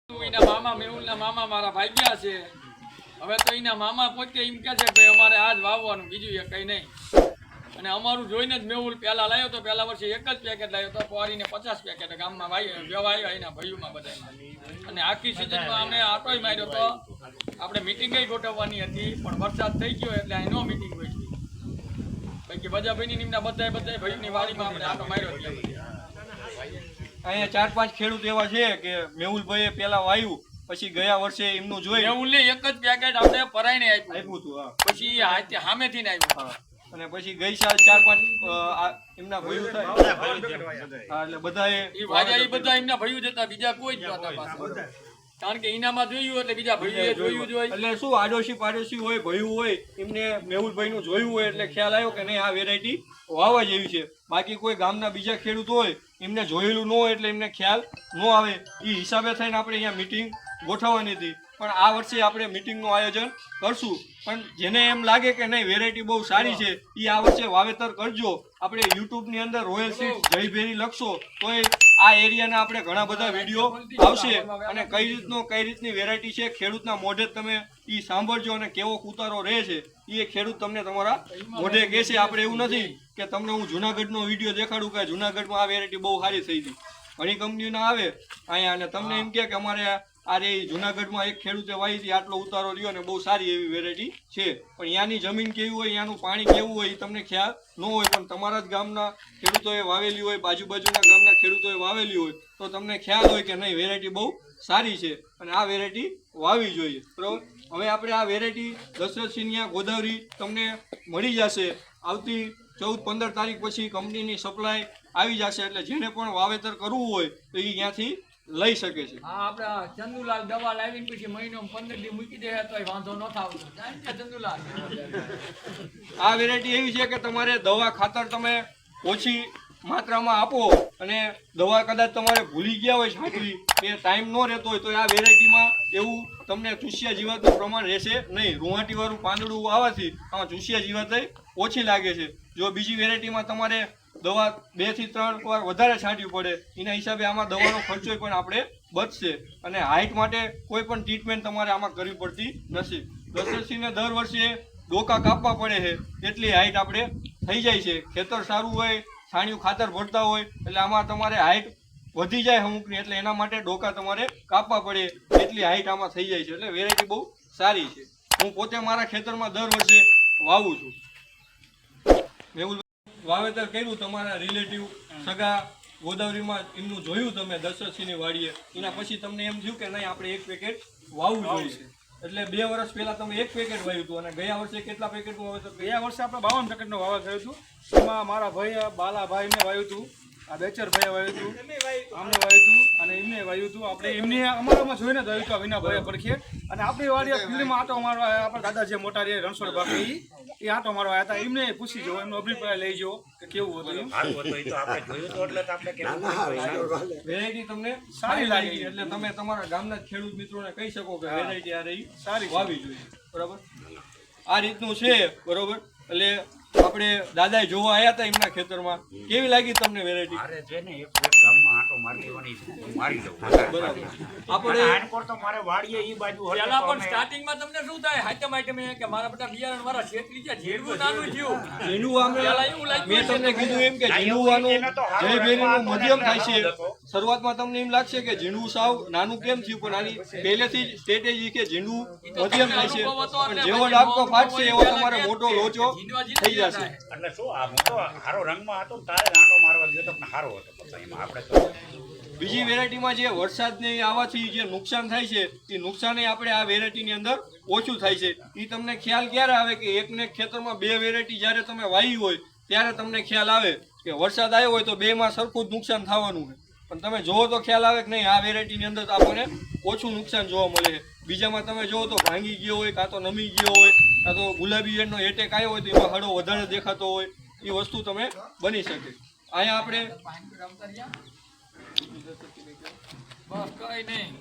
એના મામા મેહુલના મામા મારા ભાગ્યા છે. હવે તો એના મામા પોતે એમ કહે છે કે અમારે આજ વાવવાનું, બીજું એ કંઈ નહીં. અને અમારું જોઈને જ મેહુલ પહેલા લાવ્યો તો, પહેલા વર્ષે એક જ પેકેટ લાવ્યો તો, પોરીને 50 પેકેટ ગામમાં વ્યવાયો એના ભાઈઓમાં બધા. અને આખી સિઝનમાં અમે આટોય માર્યો તો. આપણે મિટિંગ ગોઠવવાની હતી પણ વરસાદ થઈ ગયો એટલે અહીં નો મિટિંગ ગોઠવી. બાકી બજાભાઈની નિમના બધા ભાઈઓની વાડીમાં આપણે આટો માર્યો. અહીંયા 4-5 ખેડૂત એવા છે કે મેહુલભાઈએ પેલા વાવ્યું, પછી ગયા વર્ષે એમનું જોઈ મેહુલને એક જ પેકેટ આપણે પરાઈને આપ્યું હતું. પછી સામેથી ને આવ્યું. અને પછી ગઈ સાલ 4-5 એમના ભાઈઓ થાય એટલે બધાએ બધા એમના ભાઈઓ જતા, બીજા કોઈ જ નહોતા પાછા. કારણ કે ઇનામાં જોયું એટલે બીજા ભાઈઓએ જોયું જ હોય. એટલે શું પાડોશી હોય, ભાઈઓ હોય, એમને મેહુલભાઈનું જોયું હોય એટલે ખ્યાલ આવ્યો કે નહીં આ વેરાયટી વાવવા જેવી છે. બાકી કોઈ ગામના બીજા ખેડૂત હોય એમને જોયેલું ન હોય એટલે એમને ખ્યાલ ન આવે. એ હિસાબે થઈને આપણે અહીંયા મિટિંગ ગોઠવવાની હતી. પણ આ વર્ષે આપણે મિટિંગનું આયોજન કરશું. પણ જેને એમ લાગે કે નહીં વેરાયટી બહુ સારી છે એ આ વર્ષે વાવેતર કરજો. આપણે યુટ્યુબની અંદર રોયલ સીડ્સ જયભેરી લખશો તો આ એરિયાના આપણે ઘણા બધા વિડીયો આવશે. અને કઈ રીતની વેરાયટી છે ખેડૂતના મોઢે તમે એ સાંભળજો. અને કેવો કુતારો રહે છે એ ખેડૂત તમને તમારા મોઢે કહેશે. આપણે એવું નથી કે તમને હું જુનાગઢનો વિડીયો દેખાડું કે જુનાગઢમાં આ વેરાયટી બહુ સારી થઈ હતી. ઘણી કંપનીઓના આવે અહીંયા અને તમને એમ કે અમારે આ રે જુનાગઢમાં એક ખેડૂતે વાવી હતી, આટલો ઉતારો રહ્યો અને બહુ સારી એવી વેરાયટી છે. પણ ત્યાંની જમીન કેવી હોય, ત્યાંનું પાણી કેવું હોય એ તમને ખ્યાલ ન હોય. પણ તમારા જ ગામના ખેડૂતોએ વાવેલી હોય, બાજુના ગામના ખેડૂતોએ વાવેલી હોય તો તમને ખ્યાલ હોય કે નહીં વેરાયટી બહુ સારી છે અને આ વેરાયટી વાવવી જોઈએ. બરાબર. હવે આપણે આ વેરાયટી દશરથ સિંધિયા ગોદાવરી તમને મળી જશે. આવતી 14-15 તારીખ પછી કંપનીની સપ્લાય આવી જશે. એટલે જેને પણ વાવેતર કરવું હોય તો એ ત્યાંથી લઈ શકે છે. હા, આપણે ચંદુલાલ દવા લાવીને પછી મહિનો 15 દી મૂકી દે તો વાંધો ન થાવતો. ચંદુલાલ આ વેરાયટી એવી છે કે તમારે દવા ખાતર તમે ઓછી માત્રામાં આપો અને દવા કદાચ તમારે ભૂલી ગયા હોય છાંટવી, એ ટાઈમ ન રહેતો હોય તો આ વેરાયટીમાં એવું તમને ચૂસિયા જીવાતનું પ્રમાણ રહેશે નહીં. રૂંવાટીવાળું પાંદડું આવવાથી આમાં ચૂસિયા જીવાત ઓછી લાગે છે. જો બીજી વેરાયટીમાં તમારે દવા 2 થી 3 વાર વધારે છાંટવી પડે, એના હિસાબે આમાં દવાનો ખર્ચો પણ આપણે બચશે. અને હાઇટ માટે કોઈ પણ ટ્રીટમેન્ટ તમારે આમાં કરવી પડતી નથી. દશરથસિંહને દર વર્ષે ડોકા કાપવા પડે છે એટલી હાઇટ આપણે થઈ જાય છે. ખેતર સારું હોય, છાણિયું ખાતર ભરતા હોય એટલે આમાં તમારે હાઇટ વધી જાય અમુકની, એટલે એના માટે ડોકા તમારે કાપવા પડે એટલી હાઇટ આમાં થઈ જાય છે. એટલે વેરાયટી બહુ સારી છે. હું પોતે મારા ખેતરમાં દર વર્ષે વાવું છું. મેહુલ વાવેતર કર્યું તમારા રિલેટિવ સગા ગોદાવરીમાં એમનું જોયું તમે દશરથસિંહની વાડીએ, એના પછી તમને એમ થયું કે નહીં આપણે એક પેકેટ વાવવું જોઈએ. એટલે 2 વર્ષ પહેલા તમે એક પેકેટ વાવ્યું હતું અને ગયા વર્ષે કેટલા પેકેટનું વાવેતર? ગયા વર્ષે આપણે 52 પેકેટનું વાવેતર કર્યું હતું. એમાં મારા ભાઈ બાલાભાઈને વાવ્યું હતું, આ બેચરભાઈએ વાવ્યું હતું, આમને વાવ્યું હતું અને એમને વાવ્યું હતું. આપણે એમને અમારામાં જોઈને જ વાવ્યું હતું વિનાભાઈએ પડખે. અને આપણી વાડી ફિલ્ડમાં આટો મારવા આપણા દાદા જે મોટા રે રણછોડ બાપી એ આટો મારવા આવ્યા હતા. એમને પૂછી જો, એમનો અભિપ્રાય લઈ જો કે કેવું હતું. વેરાયટી તમને સારી લાગી એટલે તમે તમારા ગામના ખેડૂત મિત્રોને કહી શકો કે વેરાયટી આ રહી સારી વાવી જોઈએ. બરાબર. આ રીતનું છે. બરોબર. એટલે આપણે દાદાએ જોવા આવ્યા હતા એમના ખેતરમાં. કેવી લાગી તમને વેરાયટી? સ્ટાર્ટિંગમાં તમને શું થાય હાથે કે મારા બધા બિયારણ વાળા છેતરી ગયા, ઝીણું નાનું થયું. મેં તમને કીધું એમ કે ઝીણું જયભેરીનું મધ્યમ થાય છે. શરૂઆતમાં તમને એમ લાગશે કે ઝીણું સાવ નાનું કેમ થયું, પણ આની પહેલેથી જ સ્ટ્રેટેજી કે ઝીણું મધ્યમ થાય છે. પણ જેવો ડાબકો ફાટશે એવો તમારે મોટો લોચો થઈ જશે. એટલે શું આ મોટો હારો રંગમાં હતો તારે આંટો મારવા ગયો તો પણ હારો હતો. એમાં આપણે તો બીજી વેરાયટીમાં જે વરસાદને આવવાથી જે નુકસાન થાય છે એ નુકસાન આપણે આ વેરાયટીની અંદર ઓછું થાય છે. એ તમને ખ્યાલ ક્યારે આવે કે એકને ખેતરમાં 2 વેરાયટી જ્યારે તમે વાવી હોય ત્યારે તમને ખ્યાલ આવે કે વરસાદ આવ્યો હોય તો 2માં સરખું જ નુકસાન થવાનું છે. પણ તમે જોવો તો ખ્યાલ આવે કે નહીં આ વેરાયટીની અંદર આપણને ઓછું નુકસાન જોવા મળે છે. બીજામાં તમે જોવો તો ભાંગી ગયો હોય, કાં તો નમી ગયો હોય, કાં તો ગુલાબી એનો એટેક આવ્યો હોય તો એમાં હળો વધારે દેખાતો હોય, એ વસ્તુ તમે બની શકે. અહીંયા આપણે બસ કઈ નહીં.